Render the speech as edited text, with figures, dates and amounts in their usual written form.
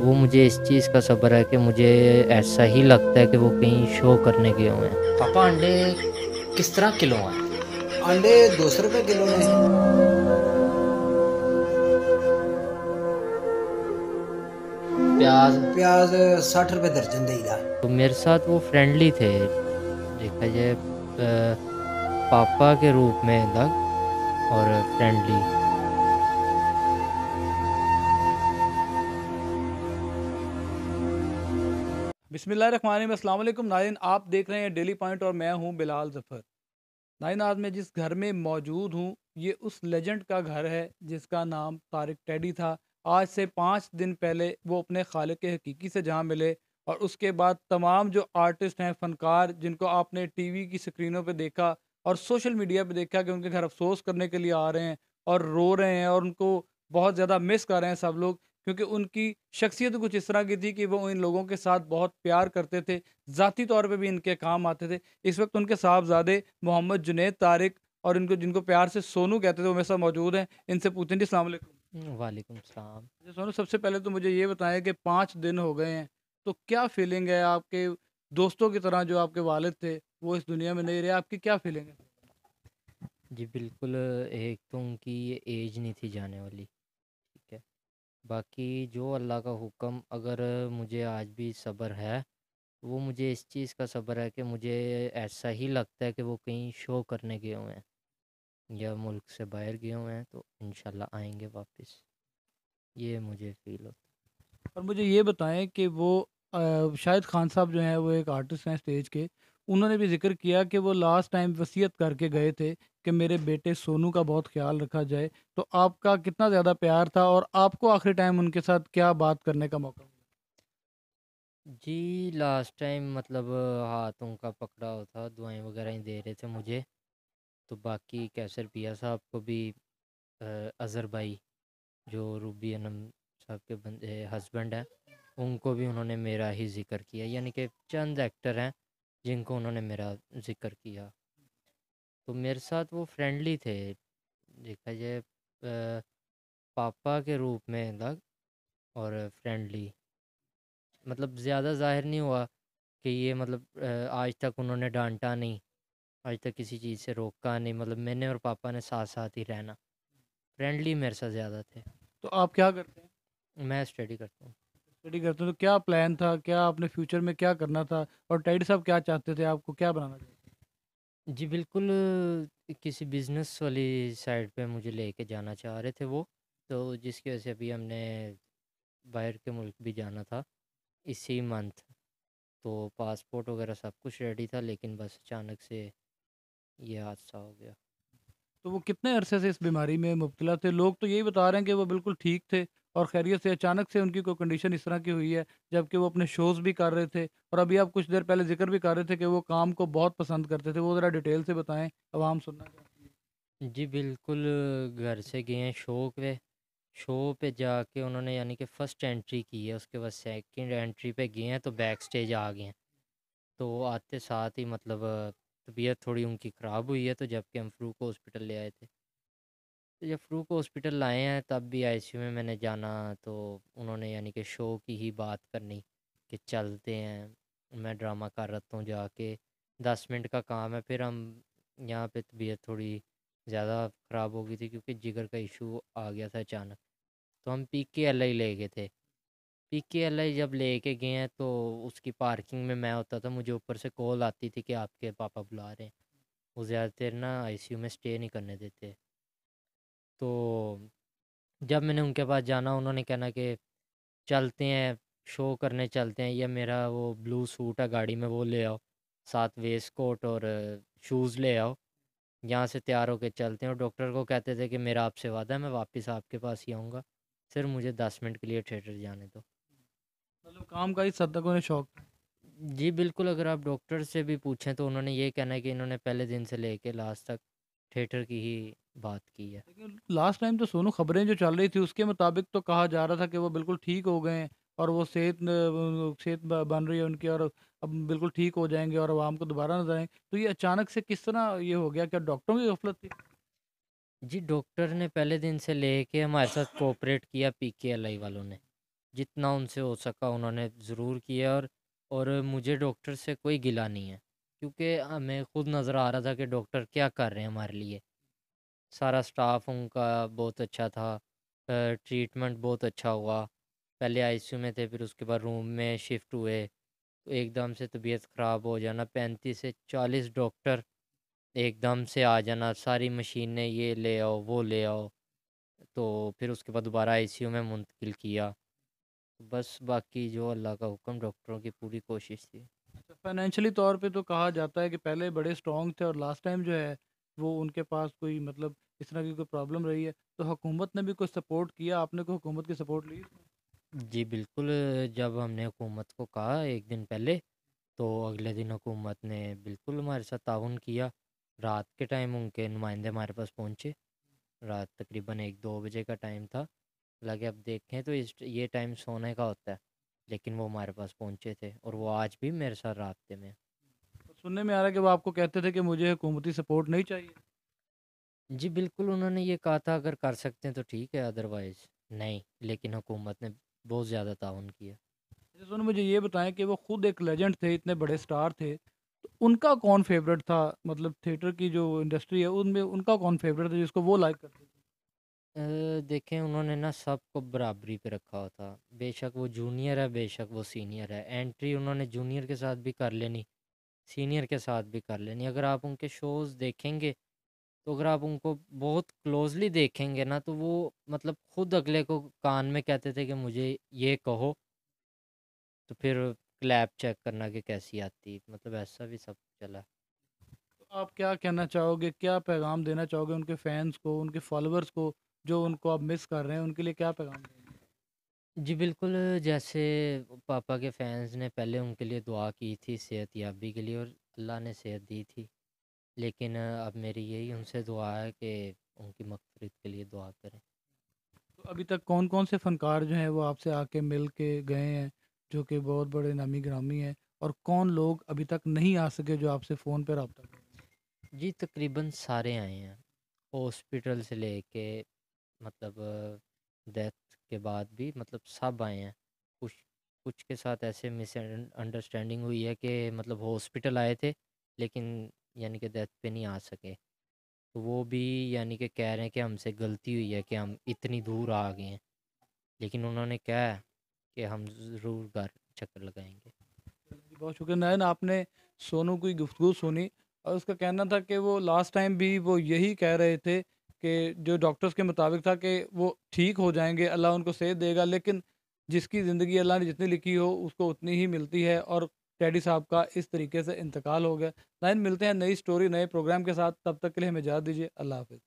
वो मुझे इस चीज़ का सब्र है कि मुझे ऐसा ही लगता है कि वो कहीं शो करने गए हुए हैं। पापा अंडे किस तरह किलो हैं? अंडे 200 रुपये किलो ने। प्याज? प्याज 60 रुपये दर्जन देगा। तो मेरे साथ वो फ्रेंडली थे, देखा जाए पापा के रूप में अलग और फ्रेंडली। बिस्मिल्लाहिर्रहमानिर्रहीम, अस्सलाम वालेकुम नाज़रीन। आप देख रहे हैं डेली पॉइंट और मैं हूं बिलाल ज़फ़र। नाज़रीन, आज मैं जिस घर में मौजूद हूं ये उस लेजेंड का घर है जिसका नाम तारिक टेडी था। आज से 5 दिन पहले वो अपने खालिक हकीकी से जहां मिले और उसके बाद तमाम जो आर्टिस्ट हैं, फ़नकार जिनको आपने टीवी की स्क्रीनों पे देखा और सोशल मीडिया पे देखा कि उनके घर अफ़सोस करने के लिए आ रहे हैं और रो रहे हैं और उनको बहुत ज़्यादा मिस कर रहे हैं सब लोग, क्योंकि उनकी शख्सियत कुछ इस तरह की थी कि वो इन लोगों के साथ बहुत प्यार करते थे, ज़ाती तौर पे भी इनके काम आते थे। इस वक्त उनके साहबजादे मोहम्मद जुनैद तारिक और इनको जिनको प्यार से सोनू कहते थे वो मेरे साथ मौजूद हैं। इनसे पूछें जी, अस्सलाम वालेकुम। वालेकुम सलाम। अच्छा सोनू, सबसे पहले तो मुझे ये बताएं कि 5 दिन हो गए हैं, तो क्या फीलिंग है आपके दोस्तों की तरह जो आपके वालिद थे वो इस दुनिया में नहीं रहे, आपकी क्या फीलिंग है? जी बिल्कुल, एक तो उनकी ये एज नहीं थी जाने वाली, ठीक है। बाकी जो अल्लाह का हुक्म, अगर मुझे आज भी सब्र है, वो मुझे इस चीज़ का सब्र है कि मुझे ऐसा ही लगता है कि वो कहीं शो करने गए हुए हैं या मुल्क से बाहर गए हुए हैं, तो इंशाल्लाह आएंगे वापस, ये मुझे फ़ील होता और मुझे ये बताएं कि वो शाहिद खान साहब जो हैं वो एक आर्टिस्ट हैं स्टेज के, उन्होंने भी जिक्र किया कि वो लास्ट टाइम वसीयत करके गए थे कि मेरे बेटे सोनू का बहुत ख्याल रखा जाए। तो आपका कितना ज़्यादा प्यार था और आपको आखिरी टाइम उनके साथ क्या बात करने का मौका मिला? है। जी लास्ट टाइम मतलब हाथों का पकड़ा हुआ था, दुआएं वगैरह ही दे रहे थे मुझे। तो बाकी कैसर पिया साहब को भी, अज़हर भाई जो रूबी अनम साहब के बंदे हस्बैंड हैं, उनको भी उन्होंने मेरा ही ज़िक्र किया, यानी कि चंद एक्टर हैं जिनको उन्होंने मेरा ज़िक्र किया। तो मेरे साथ वो फ्रेंडली थे, देखा जाए पापा के रूप में अलग और फ्रेंडली। मतलब ज़्यादा ज़ाहिर नहीं हुआ कि ये मतलब आज तक उन्होंने डांटा नहीं, आज तक किसी चीज़ से रोका नहीं, मतलब मैंने और पापा ने साथ साथ ही रहना। फ्रेंडली मेरे साथ ज़्यादा थे। तो आप क्या करते हैं? मैं स्टडी करता हूँ। स्टडी करते हैं, तो क्या प्लान था, क्या आपने फ्यूचर में क्या करना था और टैडी साहब क्या चाहते थे, आपको क्या बनाना चाहते जी बिल्कुल, किसी बिज़नेस वाली साइड पे मुझे लेके जाना चाह रहे थे वो, तो जिसकी वजह से अभी हमने बाहर के मुल्क भी जाना था इसी मंथ। तो पासपोर्ट वगैरह सब कुछ रेडी था, लेकिन बस अचानक से ये हादसा हो गया। तो वो कितने अरसे से इस बीमारी में मुब्तला थे? लोग तो यही बता रहे हैं कि वो बिल्कुल ठीक थे और खैरियत से, अचानक से उनकी कोई कंडीशन इस तरह की हुई है, जबकि वो अपने शोज़ भी कर रहे थे और अभी आप कुछ देर पहले ज़िक्र भी कर रहे थे कि वो काम को बहुत पसंद करते थे। वो ज़रा डिटेल से बताएँ, अवाम सुनना चाहती है। जी बिल्कुल, घर से गए हैं शो पे जाके उन्होंने यानी कि फ़र्स्ट एंट्री की है, उसके बाद सेकंड एंट्री पे गए हैं तो बैक स्टेज आ गए हैं। तो आते साथ ही मतलब तबीयत थोड़ी उनकी ख़राब हुई है, तो जबकि हम फ़रूक हॉस्पिटल ले आए थे। तो जब फ़रूक हॉस्पिटल लाए हैं तब भी आईसीयू में मैंने जाना, तो उन्होंने यानी कि शो की ही बात करनी कि चलते हैं। मैं ड्रामा कर रहा हूँ जाके, 10 मिनट का काम है। फिर हम यहाँ पे तबीयत थोड़ी ज़्यादा ख़राब हो गई थी क्योंकि जिगर का इशू आ गया था अचानक। तो हम PKLI ले गए थे। PKLI जब लेके गए हैं तो उसकी पार्किंग में मैं होता था, मुझे ऊपर से कॉल आती थी कि आपके पापा बुला रहे हैं। वो ज़्यादा देर ना आईसीयू में स्टे नहीं करने देते। तो जब मैंने उनके पास जाना, उन्होंने कहना कि चलते हैं, शो करने चलते हैं, या मेरा वो ब्लू सूट है गाड़ी में वो ले आओ, साथ वेस्ट कोट और शूज़ ले आओ, यहाँ से तैयार होके चलते हैं। और डॉक्टर को कहते थे कि मेरा आपसे वादा है, मैं वापस आपके पास ही आऊँगा, सिर्फ मुझे 10 मिनट के लिए थिएटर जाने दो। मतलब काम का इस हद तक उन्हें शौक था। जी बिल्कुल, अगर आप डॉक्टर से भी पूछें तो उन्होंने ये कहना है कि इन्होंने पहले दिन से लेके लास्ट तक थिएटर की ही बात की है। लेकिन लास्ट टाइम तो सोनू, खबरें जो चल रही थी उसके मुताबिक तो कहा जा रहा था कि वो बिल्कुल ठीक हो गए हैं और वो सेहत बन रही है उनकी और अब बिल्कुल ठीक हो जाएंगे और आवाम को दोबारा नजर आएंगे। तो ये अचानक से किस तरह ये हो गया? क्या डॉक्टरों की गफलत थी? जी डॉक्टर ने पहले दिन से लेके हमारे साथ कोऑपरेट किया, PKLI वालों ने। जितना उनसे हो सका उन्होंने ज़रूर किया। और मुझे डॉक्टर से कोई गिला नहीं है, क्योंकि हमें खुद नज़र आ रहा था कि डॉक्टर क्या कर रहे हैं हमारे लिए। सारा स्टाफ उनका बहुत अच्छा था। ट्रीटमेंट बहुत अच्छा हुआ। पहले आईसीयू में थे, फिर उसके बाद रूम में शिफ्ट हुए, तो एकदम से तबीयत ख़राब हो जाना, 35 से 40 डॉक्टर एकदम से आ जाना, सारी मशीनें ये ले आओ वो ले आओ। तो फिर उसके बाद दोबारा आईसीयू में मुंतकिल किया। बस बाकी जो अल्लाह का हुक्म, डॉक्टरों की पूरी कोशिश थी। फाइनेंशियली तौर पे तो कहा जाता है कि पहले बड़े स्ट्रॉन्ग थे और लास्ट टाइम जो है वो उनके पास कोई मतलब इस तरह की कोई प्रॉब्लम रही है, तो हुकूमत ने भी कोई सपोर्ट किया, आपने कोई हुकूमत की सपोर्ट ली? जी बिल्कुल। जब हमने हुकूमत को कहा एक दिन पहले, तो अगले दिन हुकूमत ने बिल्कुल हमारे साथ ताउन किया। रात के टाइम उनके नुमाइंदे हमारे पास पहुँचे। रात तकरीबन 1-2 बजे का टाइम था। हालांकि अब देखें तो ये टाइम सोने का होता है, लेकिन वो हमारे पास पहुँचे थे और वो आज भी मेरे साथ राब्ते में हैं। तो सुनने में आ रहा है कि वो आपको कहते थे कि मुझे हुकूमती सपोर्ट नहीं चाहिए। जी बिल्कुल, उन्होंने ये कहा था अगर कर सकते हैं तो ठीक है, अदरवाइज़ नहीं। लेकिन हुकूमत ने बहुत ज़्यादा ताउन किया। अच्छा सुनो, मुझे ये बताएं कि वो खुद एक लेजेंड थे, इतने बड़े स्टार थे, तो उनका कौन फेवरेट था? मतलब थिएटर की जो इंडस्ट्री है उनमें उनका कौन फेवरेट था जिसको वो लाइक करते थे? देखें, उन्होंने ना सबको बराबरी पे रखा हुआ था। बेशक वो जूनियर है, बेशक वो सीनियर है। एंट्री उन्होंने जूनियर के साथ भी कर लेनी, सीनियर के साथ भी कर लेनी। अगर आप उनके शोज़ देखेंगे, तो अगर आप उनको बहुत क्लोज़ली देखेंगे ना, तो वो मतलब खुद अगले को कान में कहते थे कि मुझे ये कहो, तो फिर क्लैप चेक करना कि कैसी आती, मतलब ऐसा भी सब चला। तो आप क्या कहना चाहोगे, क्या पैगाम देना चाहोगे उनके फैंस को, उनके फॉलोअर्स को, जो उनको आप मिस कर रहे हैं, उनके लिए क्या पैगाम देंगे? जी बिल्कुल, जैसे पापा के फैंस ने पहले उनके लिए दुआ की थी सेहत याबी के लिए, और अल्लाह ने सेहत दी थी। लेकिन अब मेरी यही उनसे दुआ है कि उनकी मग़फ़िरत के लिए दुआ करें। तो अभी तक कौन कौन से फ़नकार जो हैं वो आपसे आके मिल के गए हैं, जो कि बहुत बड़े नामी गिरामी हैं, और कौन लोग अभी तक नहीं आ सके जो आपसे फ़ोन पे रब्ता कर रहे हैं? जी तकरीबन सारे आए हैं, हॉस्पिटल से लेके, मतलब डेथ के बाद भी, मतलब सब आए हैं। कुछ कुछ के साथ ऐसे मिसअंडरस्टैंडिंग हुई है कि मतलब हॉस्पिटल आए थे, लेकिन यानी कि डेथ पे नहीं आ सके। तो वो भी यानी कि कह रहे हैं कि हमसे गलती हुई है कि हम इतनी दूर आ गए हैं, लेकिन उन्होंने कहा है कि हम ज़रूर घर चक्कर लगाएंगे। जी, बहुत शुक्रिया नयन, आपने सोनू की गुफ्तगू सुनी और उसका कहना था कि वो लास्ट टाइम भी वो यही कह रहे थे कि जो डॉक्टर्स के मुताबिक था कि वो ठीक हो जाएंगे, अल्लाह उनको सेहत देगा, लेकिन जिसकी ज़िंदगी अल्लाह ने जितनी लिखी हो उसको उतनी ही मिलती है, और टेडी साहब का इस तरीके से इंतकाल हो गया। नयन, मिलते हैं नई स्टोरी नए प्रोग्राम के साथ, तब तक के लिए हमें इजाज़त दीजिए। अल्लाह हाफ़िज़।